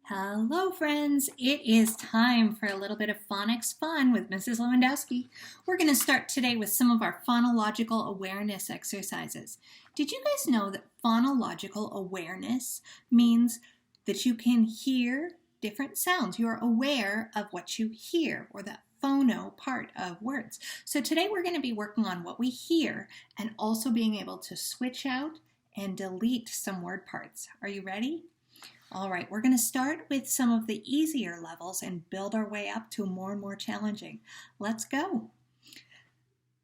Hello friends, it is time for a little bit of phonics fun with Mrs. Lewandowski. We're going to start today with some of our phonological awareness exercises. Did you guys know that phonological awareness means that you can hear different sounds? You are aware of what you hear, or that phono part of words. So today we're going to be working on what we hear and also being able to switch out and delete some word parts. Are you ready? All right, we're going to start with some of the easier levels and build our way up to more and more challenging. Let's go.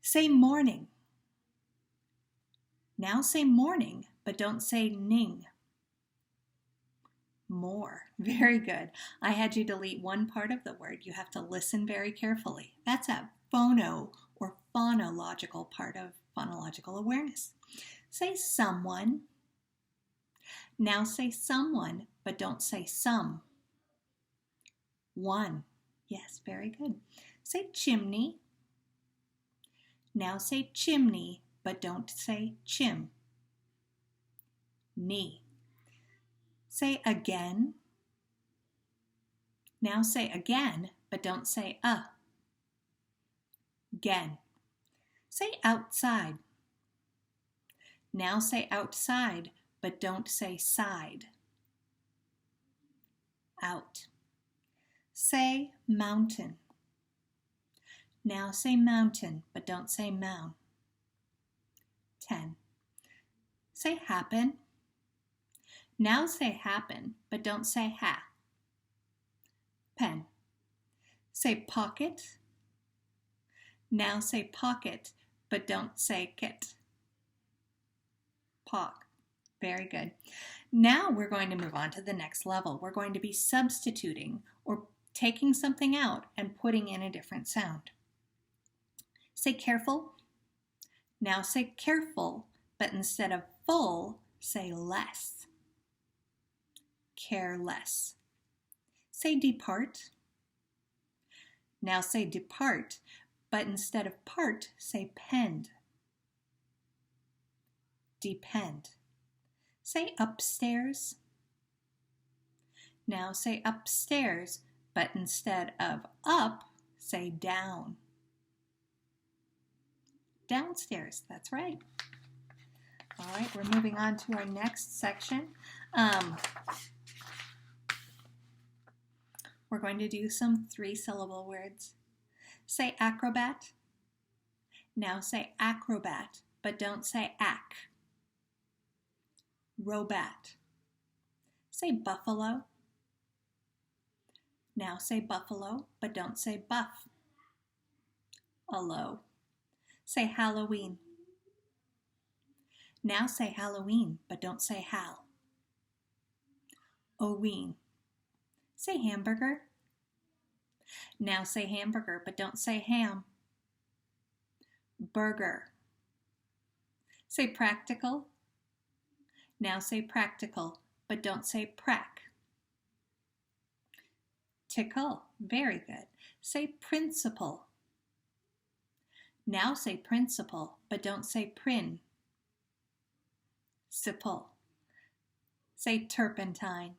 Say morning. Now say morning, but don't say ning. More. Very good. I had you delete one part of the word. You have to listen very carefully. That's a phono or phonological part of phonological awareness. Say someone. Now say someone, but don't say some. One. Yes, very good. Say chimney. Now say chimney, but don't say chim. Knee. Say again. Now say again, but don't say Again. Say outside. Now say outside, but don't say side. Out. Say mountain. Now say mountain, but don't say mound. 10. Say happen. Now say happen, but don't say ha. Pen. Say pocket. Now say pocket, but don't say kit. Pock. Very good. Now we're going to move on to the next level. We're going to be substituting or taking something out and putting in a different sound. Say careful. Now say careful, but instead of full, say less. Careless. Say depart. Now say depart, but instead of part, say pend. Depend. Say upstairs. Now say upstairs, but instead of up, say down. Downstairs, that's right. All right, we're moving on to our next section. We're going to do some 3-syllable words. Say acrobat. Now say acrobat, but don't say ac. Robat. Say buffalo. Now say buffalo, but don't say buff. Allo. Say Halloween. Now say Halloween, but don't say hal. Oween. Say hamburger. Now say hamburger, but don't say ham. Burger. Say practical. Now say practical, but don't say prac. Tickle. Very good. Say principal. Now say principal, but don't say prin. Sipple. Say turpentine.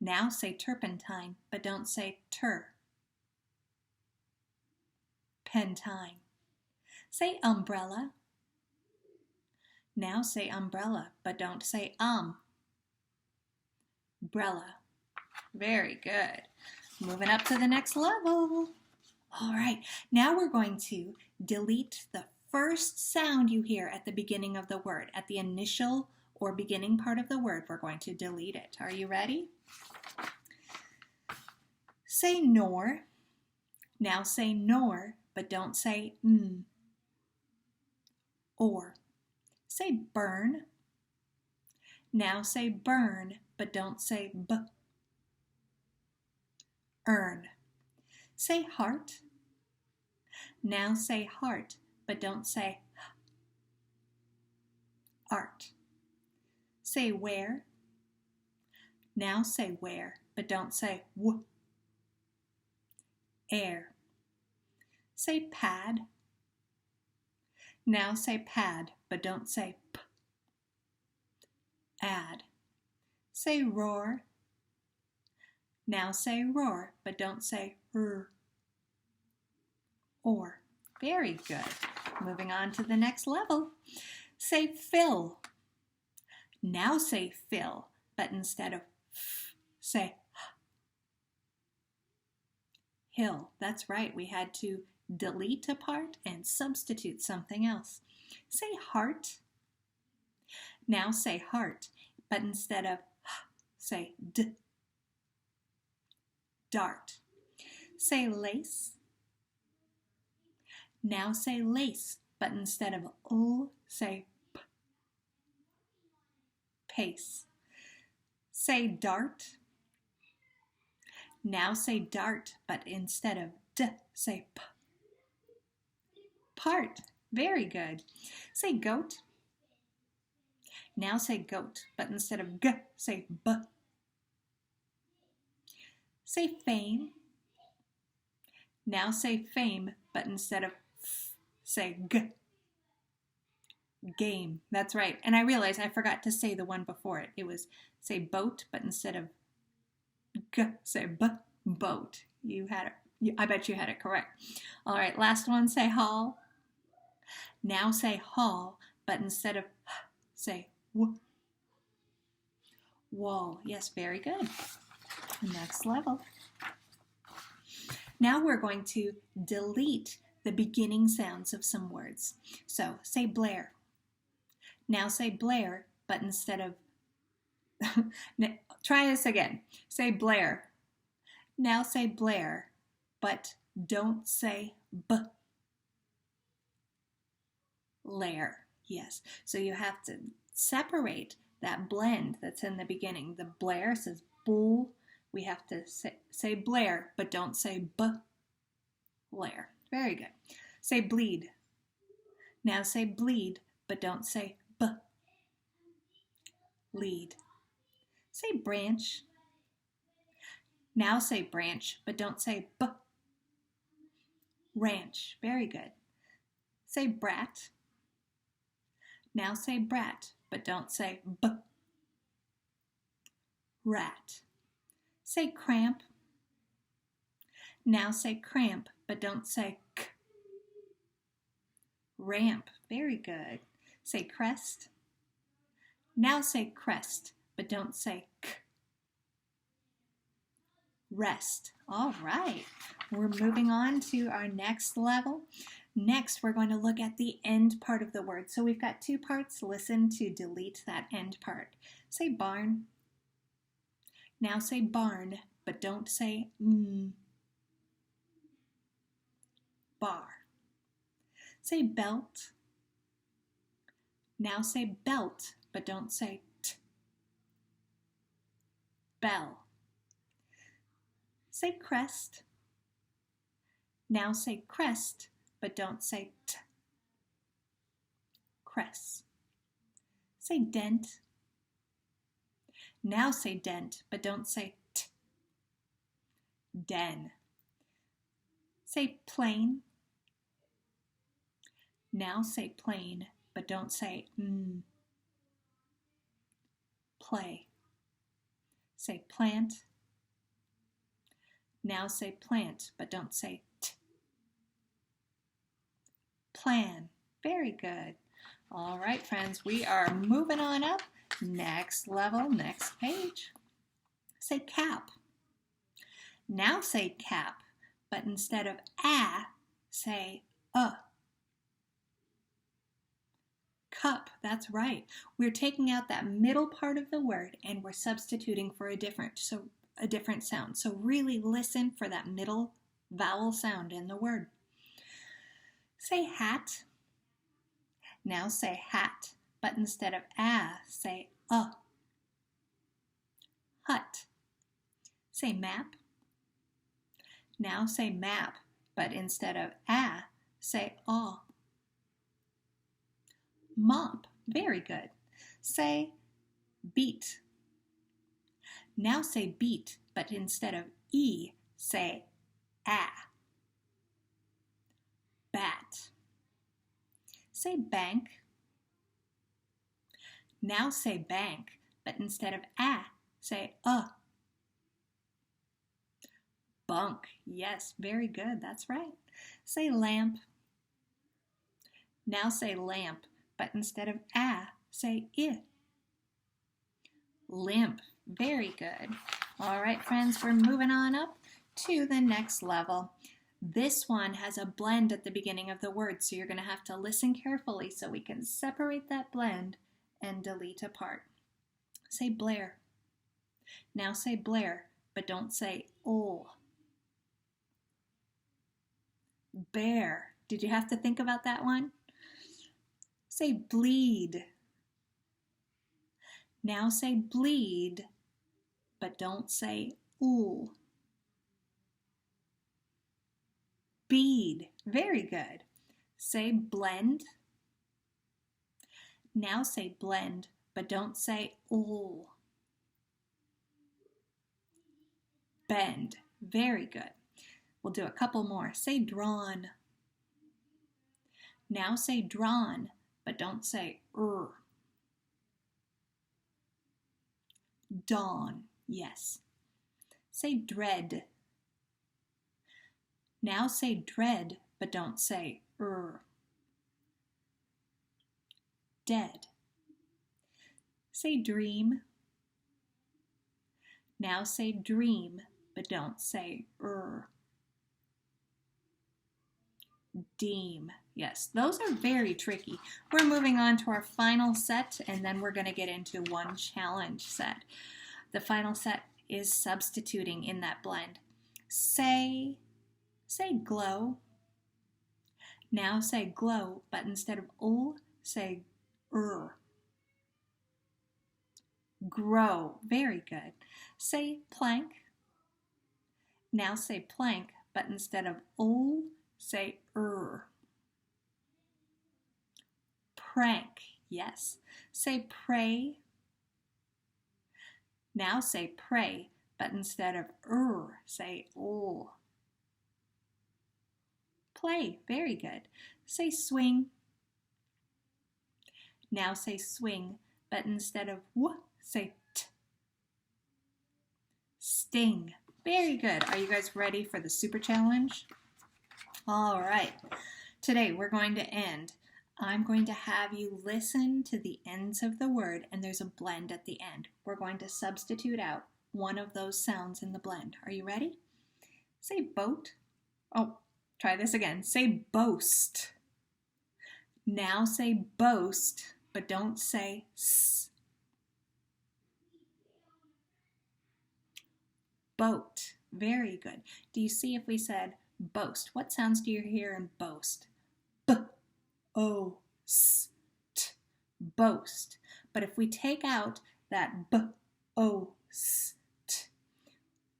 Now say turpentine, but don't say Pentine. Say umbrella. Now say umbrella, but don't say Brella. Very good. Moving up to the next level. All right, now we're going to delete the first sound you hear at the beginning of the word. At the initial or beginning part of the word, we're going to delete it. Are you ready? Say nor. Now say nor, but don't say Or. Say burn. Now say burn, but don't say b. Earn. Say heart. Now say heart, but don't say art. Say where. Now say where, but don't say w. Air. Say pad. Now say pad, but don't say p. Add. Say roar. Now say roar, but don't say r. Or. Very good. Moving on to the next level. Say fill. Now say fill, but instead of f, say hill. That's right. We had to delete a part and substitute something else. Say heart. Now say heart, but instead of say d. Dart. Say lace. Now say lace, but instead of l, say p. Pace. Say dart. Now say dart, but instead of d, say p. Part. Very good. Say goat. Now say goat, but instead of g, say b. Say fame. Now say fame, but instead of f, say g. Game. That's right. And I realized I forgot to say the one before it. It was say boat, but instead of g, say b, boat. You had it. I bet you had it correct. All right, last one, say hall. Now say hall, but instead of h, say w. Wall. Yes, very good. Next level. Now we're going to delete the beginning sounds of some words. So say Blair. Now say Blair, but instead of, try this again. Say Blair. Now say Blair, but don't say b. Lair. Yes. So you have to separate that blend that's in the beginning. The Blair says bull. We have to say Blair, but don't say b. Lair. Very good. Say bleed. Now say bleed, but don't say b. Lead. Say branch. Now say branch, but don't say b. Ranch. Very good. Say brat. Now say brat, but don't say b. Rat. Say cramp. Now say cramp, but don't say k. Ramp. Very good. Say crest. Now say crest, but don't say k. Rest. All right. We're moving on to our next level. Next, we're going to look at the end part of the word. So we've got two parts. Listen to delete that end part. Say barn. Now say barn, but don't say bar. Say belt. Now say belt, but don't say t. Bell. Say crest. Now say crest, but don't say t. Cress. Say dent. Now say dent, but don't say t. Den. Say plane. Now say plane, but don't say Play. Say plant. Now say plant, but don't say t. Plan. Very good. All right, friends, we are moving on up. Next level, next page. Say cap. Now say cap, but instead of a, say a. Cup, that's right. We're taking out that middle part of the word and we're substituting for a different sound. So really listen for that middle vowel sound in the word. Say hat. Now say hat, but instead of a, say a. Hut. Say map. Now say map, but instead of a, say a. Mop. Very good. Say beat. Now say beat, but instead of e, say a. Bat. Say bank. Now say bank, but instead of a, say a. Bunk. Yes, very good. That's right. Say lamp. Now say lamp, but instead of say I. Limp. Very good. All right, friends, we're moving on up to the next level. This one has a blend at the beginning of the word, so you're going to have to listen carefully so we can separate that blend and delete apart. Say Blair. Now say Blair, but don't say ol. Bear. Did you have to think about that one? Say bleed. Now say bleed, but don't say ool. Bead. Very good. Say blend. Now say blend, but don't say ool. Bend. Very good. We'll do a couple more. Say drawn. Now say drawn, but don't say Dawn. Yes. Say dread. Now say dread, but don't say Dead. Say dream. Now say dream, but don't say Deem. Yes, those are very tricky. We're moving on to our final set, and then we're going to get into one challenge set. The final set is substituting in that blend. Say glow. Now say glow, but instead of ol, say Grow. Very good. Say plank. Now say plank, but instead of ol, say Prank. Yes. Say pray. Now say pray, but instead of say ol. Play. Very good. Say swing. Now say swing, but instead of say t. Sting. Very good. Are you guys ready for the super challenge? All right. Today we're going to end. I'm going to have you listen to the ends of the word, and there's a blend at the end. We're going to substitute out one of those sounds in the blend. Are you ready? Say boat. Oh, try this again. Say boast. Now say boast, but don't say s. Boat. Very good. Do you see if we said boast? What sounds do you hear in boast? B-O-S-T. Boast. But if we take out that B-O-S-T,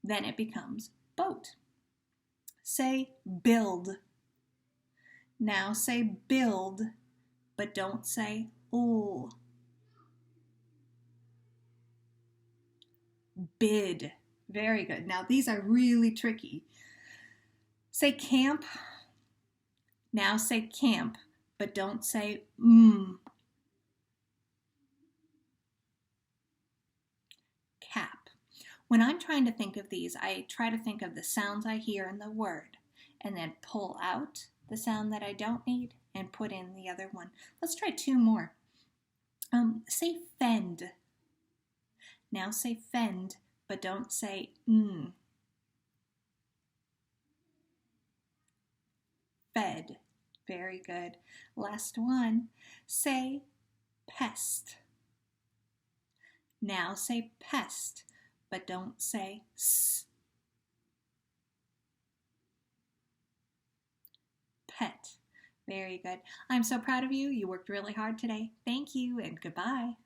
then it becomes boat. Say build. Now say build, but don't say ol. Bid. Very good. Now these are really tricky. Say camp. Now say camp, but don't say Cap. When I'm trying to think of these, I try to think of the sounds I hear in the word and then pull out the sound that I don't need and put in the other one. Let's try two more. Say fend. Now say fend, but don't say Fed. Very good. Last one. Say pest. Now say pest, but don't say s. Pet. Very good. I'm so proud of you. You worked really hard today. Thank you and goodbye.